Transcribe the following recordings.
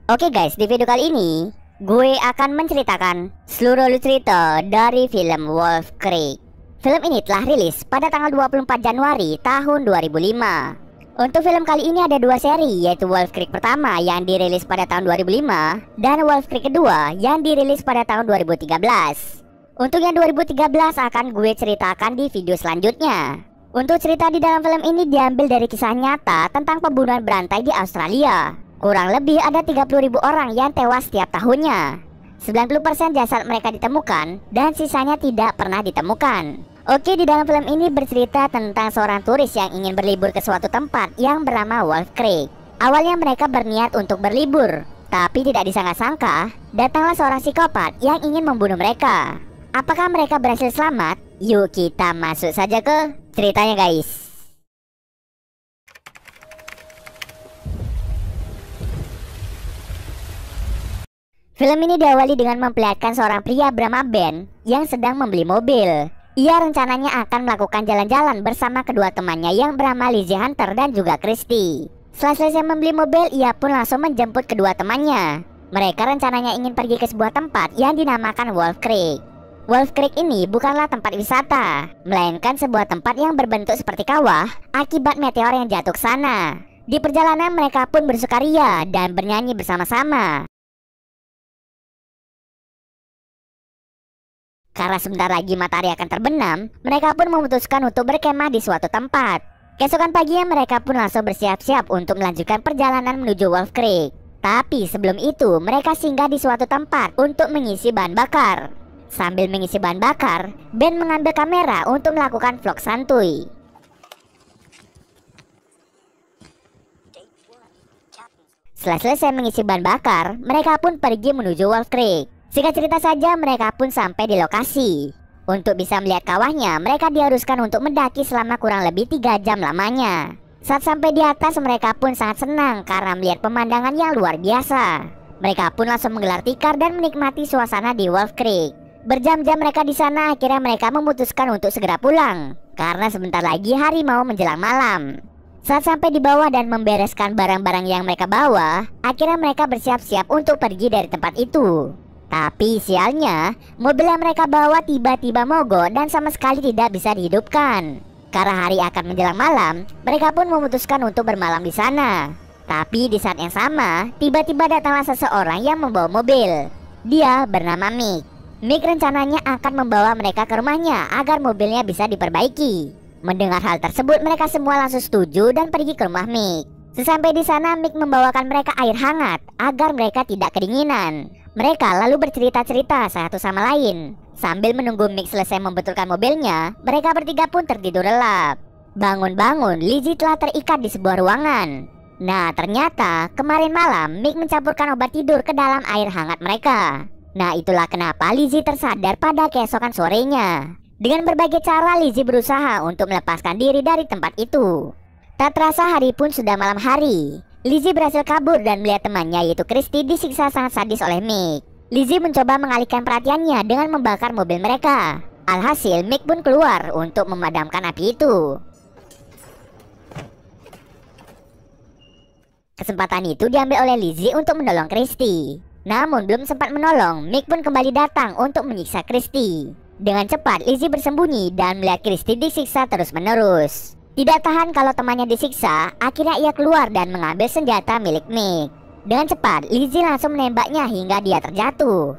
Oke guys, di video kali ini gue akan menceritakan seluruh cerita dari film Wolf Creek. Film ini telah rilis pada tanggal 24 Januari tahun 2005. Untuk film kali ini ada dua seri, yaitu Wolf Creek pertama yang dirilis pada tahun 2005 dan Wolf Creek kedua yang dirilis pada tahun 2013. Untuk yang 2013 akan gue ceritakan di video selanjutnya. Untuk cerita di dalam film ini diambil dari kisah nyata tentang pembunuhan berantai di Australia. Kurang lebih ada 30.000 orang yang tewas setiap tahunnya. 90% jasad mereka ditemukan dan sisanya tidak pernah ditemukan. Oke, di dalam film ini bercerita tentang seorang turis yang ingin berlibur ke suatu tempat yang bernama Wolf Creek. Awalnya mereka berniat untuk berlibur, tapi tidak disangka-sangka datanglah seorang psikopat yang ingin membunuh mereka. Apakah mereka berhasil selamat? Yuk kita masuk saja ke ceritanya guys. Film ini diawali dengan memperlihatkan seorang pria bernama Ben yang sedang membeli mobil. Ia rencananya akan melakukan jalan-jalan bersama kedua temannya yang bernama Lizzie Hunter dan juga Christy. Setelah selesai membeli mobil, ia pun langsung menjemput kedua temannya. Mereka rencananya ingin pergi ke sebuah tempat yang dinamakan Wolf Creek. Wolf Creek ini bukanlah tempat wisata, melainkan sebuah tempat yang berbentuk seperti kawah akibat meteor yang jatuh ke sana. Di perjalanan mereka pun bersukaria dan bernyanyi bersama-sama. Karena sebentar lagi matahari akan terbenam, mereka pun memutuskan untuk berkemah di suatu tempat. Keesokan paginya mereka pun langsung bersiap-siap untuk melanjutkan perjalanan menuju Wolf Creek. Tapi sebelum itu mereka singgah di suatu tempat untuk mengisi bahan bakar. Sambil mengisi bahan bakar, Ben mengambil kamera untuk melakukan vlog santuy. Setelah selesai mengisi bahan bakar, mereka pun pergi menuju Wolf Creek. Singkat cerita saja, mereka pun sampai di lokasi. Untuk bisa melihat kawahnya, mereka diharuskan untuk mendaki selama kurang lebih 3 jam lamanya. Saat sampai di atas, mereka pun sangat senang karena melihat pemandangan yang luar biasa. Mereka pun langsung menggelar tikar dan menikmati suasana di Wolf Creek. Berjam-jam mereka di sana, akhirnya mereka memutuskan untuk segera pulang karena sebentar lagi hari mau menjelang malam. Saat sampai di bawah dan membereskan barang-barang yang mereka bawa, akhirnya mereka bersiap-siap untuk pergi dari tempat itu. Tapi sialnya, mobil yang mereka bawa tiba-tiba mogok dan sama sekali tidak bisa dihidupkan. Karena hari akan menjelang malam, mereka pun memutuskan untuk bermalam di sana. Tapi di saat yang sama, tiba-tiba datanglah seseorang yang membawa mobil. Dia bernama Mick. Mick rencananya akan membawa mereka ke rumahnya agar mobilnya bisa diperbaiki. Mendengar hal tersebut, mereka semua langsung setuju dan pergi ke rumah Mick. Sesampai di sana, Mick membawakan mereka air hangat agar mereka tidak kedinginan. Mereka lalu bercerita-cerita satu sama lain. Sambil menunggu Mick selesai membetulkan mobilnya, mereka bertiga pun tertidur lelap. Bangun-bangun, Lizzie telah terikat di sebuah ruangan. Nah, ternyata kemarin malam Mick mencampurkan obat tidur ke dalam air hangat mereka. Nah, itulah kenapa Lizzie tersadar pada keesokan sorenya. Dengan berbagai cara, Lizzie berusaha untuk melepaskan diri dari tempat itu. Tak terasa hari pun sudah malam hari. Lizzie berhasil kabur dan melihat temannya yaitu Christy disiksa sangat sadis oleh Mick. Lizzie mencoba mengalihkan perhatiannya dengan membakar mobil mereka. Alhasil Mick pun keluar untuk memadamkan api itu. Kesempatan itu diambil oleh Lizzie untuk menolong Christy. Namun belum sempat menolong, Mick pun kembali datang untuk menyiksa Christy. Dengan cepat Lizzie bersembunyi dan melihat Christy disiksa terus-menerus. Tidak tahan kalau temannya disiksa, akhirnya ia keluar dan mengambil senjata milik Mick. Dengan cepat, Lizzie langsung menembaknya hingga dia terjatuh.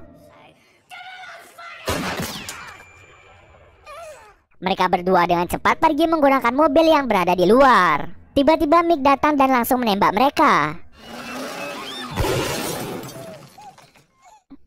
Mereka berdua dengan cepat pergi menggunakan mobil yang berada di luar. Tiba-tiba Mick datang dan langsung menembak mereka.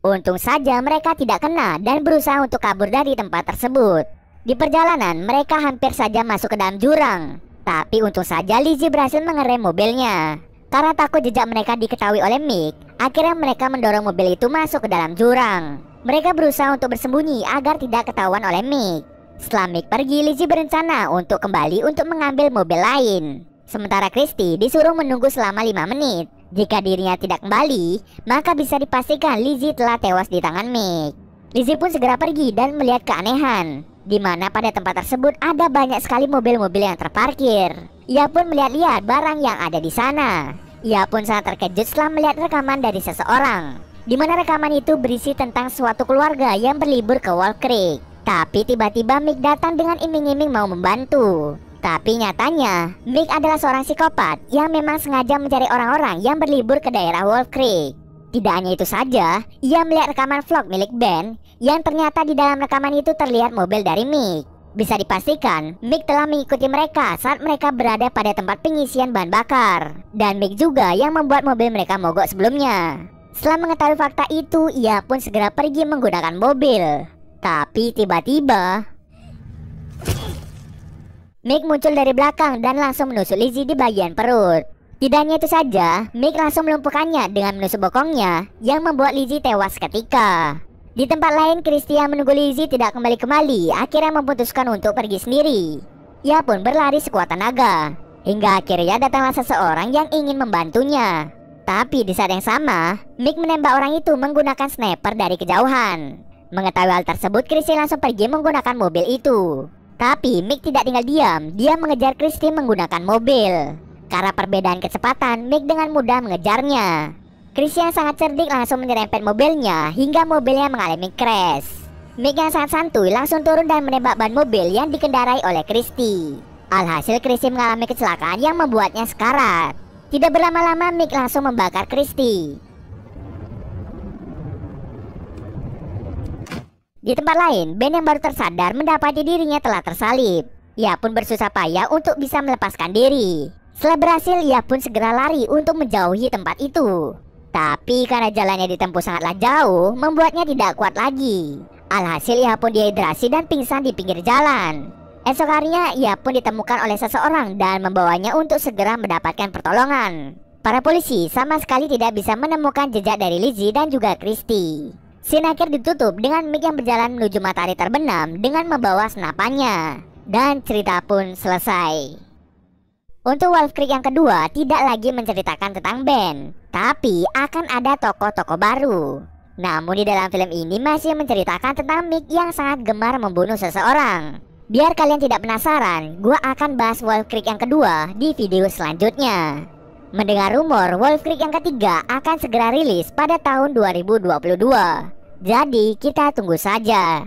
Untung saja mereka tidak kena dan berusaha untuk kabur dari tempat tersebut. Di perjalanan, mereka hampir saja masuk ke dalam jurang. Tapi untung saja Lizzie berhasil mengerem mobilnya. Karena takut jejak mereka diketahui oleh Mick, akhirnya mereka mendorong mobil itu masuk ke dalam jurang. Mereka berusaha untuk bersembunyi agar tidak ketahuan oleh Mick. Setelah Mick pergi, Lizzie berencana untuk kembali untuk mengambil mobil lain. Sementara Christy disuruh menunggu selama 5 menit. Jika dirinya tidak kembali, maka bisa dipastikan Lizzie telah tewas di tangan Mick. Lizzie pun segera pergi dan melihat keanehan. di mana pada tempat tersebut ada banyak sekali mobil-mobil yang terparkir. Ia pun melihat-lihat barang yang ada di sana. Ia pun sangat terkejut setelah melihat rekaman dari seseorang, di mana rekaman itu berisi tentang suatu keluarga yang berlibur ke Wolf Creek. Tapi tiba-tiba Mick datang dengan iming-iming mau membantu. Tapi nyatanya, Mick adalah seorang psikopat yang memang sengaja mencari orang-orang yang berlibur ke daerah Wolf Creek. Tidak hanya itu saja, ia melihat rekaman vlog milik Ben, yang ternyata di dalam rekaman itu terlihat mobil dari Mick. Bisa dipastikan, Mick telah mengikuti mereka saat mereka berada pada tempat pengisian bahan bakar. Dan Mick juga yang membuat mobil mereka mogok sebelumnya. Setelah mengetahui fakta itu, ia pun segera pergi menggunakan mobil. Tapi tiba-tiba Mick muncul dari belakang dan langsung menusuk Lizzie di bagian perut. Tidak hanya itu saja, Mick langsung melumpuhkannya dengan menusuk bokongnya, yang membuat Lizzie tewas seketika. Di tempat lain, Christy yang menunggu Lizzie tidak kembali akhirnya memutuskan untuk pergi sendiri. Ia pun berlari sekuat tenaga, hingga akhirnya datanglah seseorang yang ingin membantunya. Tapi di saat yang sama, Mick menembak orang itu menggunakan sniper dari kejauhan. Mengetahui hal tersebut, Christy langsung pergi menggunakan mobil itu. Tapi Mick tidak tinggal diam, dia mengejar Christy menggunakan mobil. Karena perbedaan kecepatan, Mick dengan mudah mengejarnya. Christy yang sangat cerdik langsung menyerempet mobilnya hingga mobilnya mengalami crash. Mick yang sangat santuy langsung turun dan menembak ban mobil yang dikendarai oleh Christy. Alhasil Christy mengalami kecelakaan yang membuatnya sekarat. Tidak berlama-lama Mick langsung membakar Christy. Di tempat lain, Ben yang baru tersadar mendapati dirinya telah tersalib. Ia pun bersusah payah untuk bisa melepaskan diri. Setelah berhasil, ia pun segera lari untuk menjauhi tempat itu. Tapi karena jalannya ditempuh sangatlah jauh, membuatnya tidak kuat lagi. Alhasil ia pun dehidrasi dan pingsan di pinggir jalan. Esok harinya ia pun ditemukan oleh seseorang dan membawanya untuk segera mendapatkan pertolongan. Para polisi sama sekali tidak bisa menemukan jejak dari Lizzie dan juga Christy. Scene akhir ditutup dengan Mick yang berjalan menuju matahari terbenam dengan membawa senapannya. Dan cerita pun selesai. Untuk Wolf Creek yang kedua tidak lagi menceritakan tentang Ben, tapi akan ada tokoh-tokoh baru. Namun di dalam film ini masih menceritakan tentang Mick yang sangat gemar membunuh seseorang. Biar kalian tidak penasaran, gua akan bahas Wolf Creek yang kedua di video selanjutnya. Mendengar rumor Wolf Creek yang ketiga akan segera rilis pada tahun 2022. Jadi kita tunggu saja.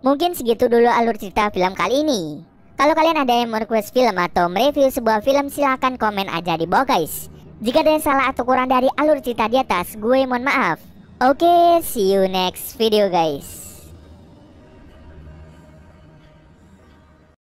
Mungkin segitu dulu alur cerita film kali ini. Kalau kalian ada yang mau request film atau mereview sebuah film, silahkan komen aja di bawah guys. Jika ada yang salah atau kurang dari alur cerita di atas, gue mohon maaf. Oke, see you next video guys.